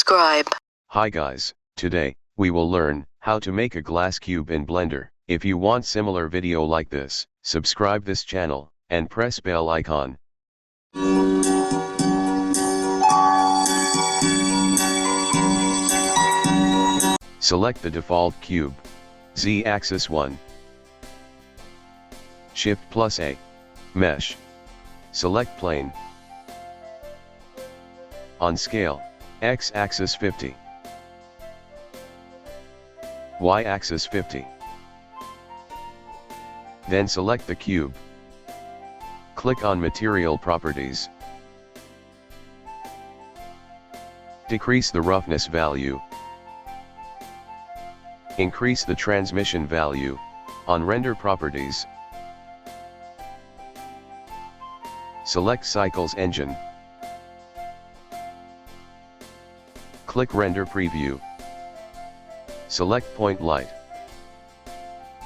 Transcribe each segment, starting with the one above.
subscribe. Hi guys, today, we will learn how to make a glass cube in Blender. If you want similar video like this, subscribe this channel, and press bell icon. Select the default cube. Z-axis 1. Shift+A. Mesh. Select plane. On scale, X-axis 50. Y-axis 50. Then select the cube. Click on Material Properties. Decrease the roughness value. Increase the transmission value, on Render Properties. Select Cycles Engine. Click Render Preview. Select Point Light.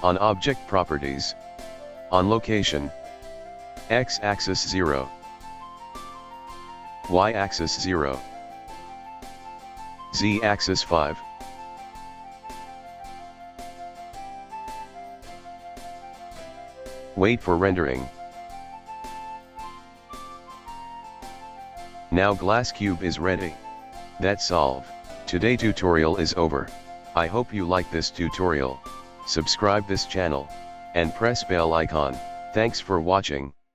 On Object Properties. On Location. X-axis 0. Y-axis 0. Z-axis 5. Wait for rendering. Now glass cube is ready. That's all. Today tutorial is over. I hope you like this tutorial. Subscribe this channel, and press bell icon. Thanks for watching.